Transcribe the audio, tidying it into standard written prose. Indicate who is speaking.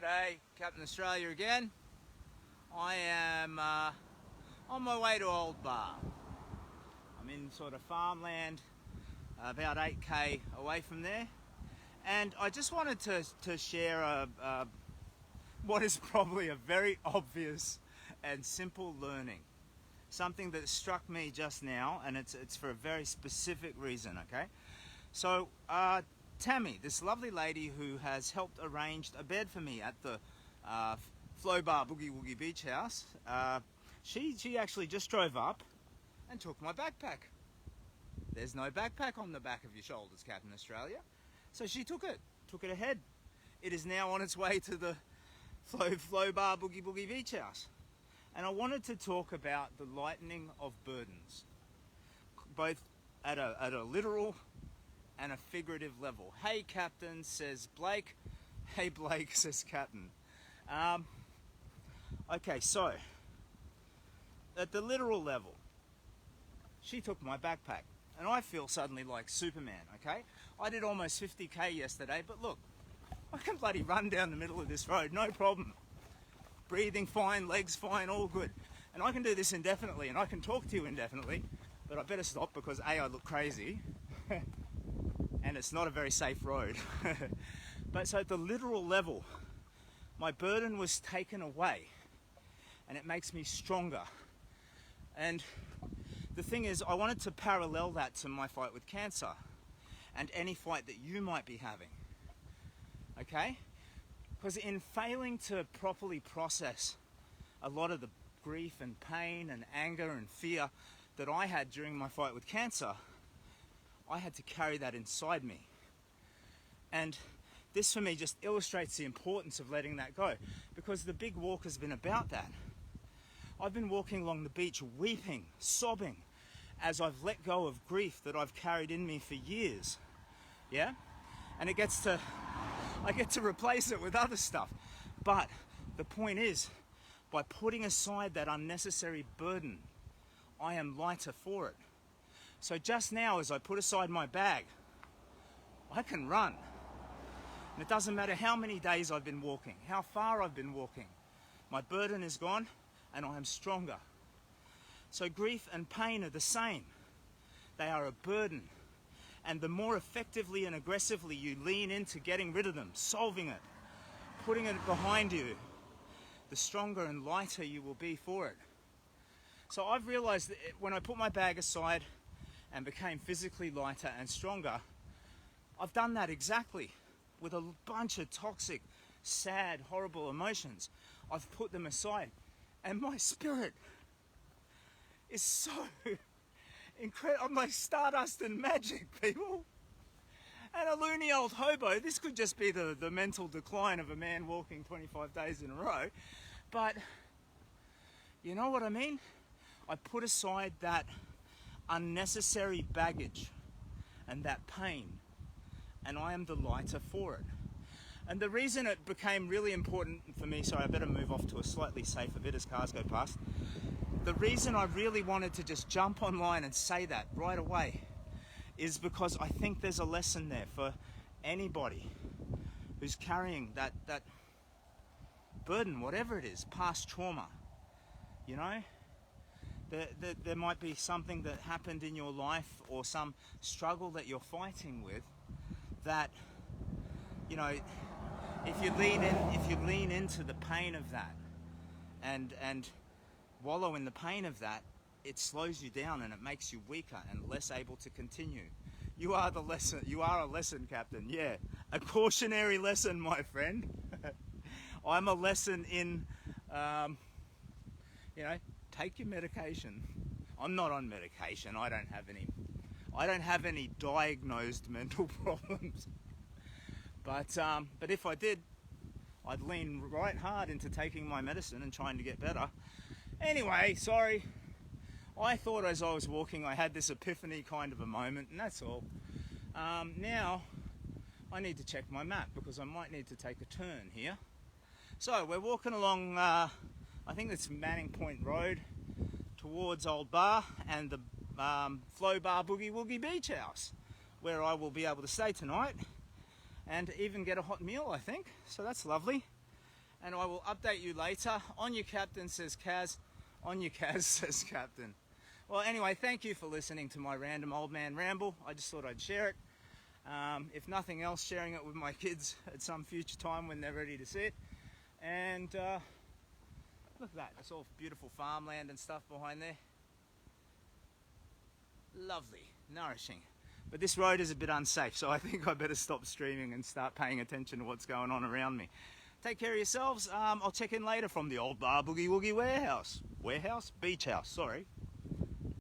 Speaker 1: G'day, Captain Australia again. I am on my way to Old Bar. I'm in sort of farmland, about 8k away from there, and I just wanted to share what is probably a very obvious and simple learning. Something that struck me just now, and it's for a very specific reason, okay? So, Tammy, this lovely lady who has helped arrange a bed for me at the Flow Bar Boogie Woogie Beach House, she actually just drove up and took my backpack. There's no backpack on the back of your shoulders, Captain Australia. So she took it ahead. It is now on its way to the Flow Bar Boogie Boogie Beach House. And I wanted to talk about the lightening of burdens, both at a literal and a figurative level. Hey Captain, says Blake. Hey Blake, says Captain. Okay, so at the literal level, she took my backpack and I feel suddenly like Superman, okay? I did almost 50k yesterday, but look, I can bloody run down the middle of this road, no problem. Breathing fine, legs fine, all good. And I can do this indefinitely, and I can talk to you indefinitely, but I better stop because A, I look crazy, and it's not a very safe road. But so at the literal level, my burden was taken away, and it makes me stronger. And the thing is, I wanted to parallel that to my fight with cancer, and any fight that you might be having, okay? Because in failing to properly process a lot of the grief and pain and anger and fear that I had during my fight with cancer, I had to carry that inside me. And this for me just illustrates the importance of letting that go, because the big walk has been about that. I've been walking along the beach weeping, sobbing, as I've let go of grief that I've carried in me for years. Yeah? And I get to replace it with other stuff. But the point is, by putting aside that unnecessary burden, I am lighter for it. So just now, as I put aside my bag, I can run. And it doesn't matter how many days I've been walking, how far I've been walking. My burden is gone and I am stronger. So grief and pain are the same. They are a burden. And the more effectively and aggressively you lean into getting rid of them, solving it, putting it behind you, the stronger and lighter you will be for it. So I've realized that when I put my bag aside and became physically lighter and stronger, I've done that exactly with a bunch of toxic, sad, horrible emotions. I've put them aside, and my spirit is so incredible. I'm like stardust and magic, people. And a loony old hobo. This could just be the mental decline of a man walking 25 days in a row. But you know what I mean? I put aside that unnecessary baggage and that pain, and I am the lighter for it. And the reason it became really important for me, sorry, I better move off to a slightly safer bit as cars go past. The reason I really wanted to just jump online and say that right away is because I think there's a lesson there for anybody who's carrying that burden, whatever it is, past trauma. You know, there might be something that happened in your life or some struggle that you're fighting with that, you know, if you lean into the pain of that and wallow in the pain of that, it slows you down and it makes you weaker and less able to continue. You are the lesson. You are a lesson, Captain. Yeah, a cautionary lesson, my friend. I'm a lesson in, you know, take your medication. I'm not on medication. I don't have any diagnosed mental problems. But if I did, I'd lean right hard into taking my medicine and trying to get better. Anyway, sorry. I thought as I was walking I had this epiphany kind of a moment, and that's all. Now I need to check my map because I might need to take a turn here. So we're walking along, I think it's Manning Point Road towards Old Bar and the Flow Bar Boogie Woogie Beach House, where I will be able to stay tonight and even get a hot meal, I think. So that's lovely. and I will update you later. On your captain, says Kaz. On your Kaz, says Captain. Well, anyway, thank you for listening to my random old man ramble. I just thought I'd share it. If nothing else, sharing it with my kids at some future time when they're ready to see it. And look at that, it's all beautiful farmland and stuff behind there. Lovely, nourishing. But this road is a bit unsafe, so I think I better stop streaming and start paying attention to what's going on around me. Take care of yourselves. I'll check in later from the old Bar Boogie Woogie warehouse. Warehouse? Beach house, sorry.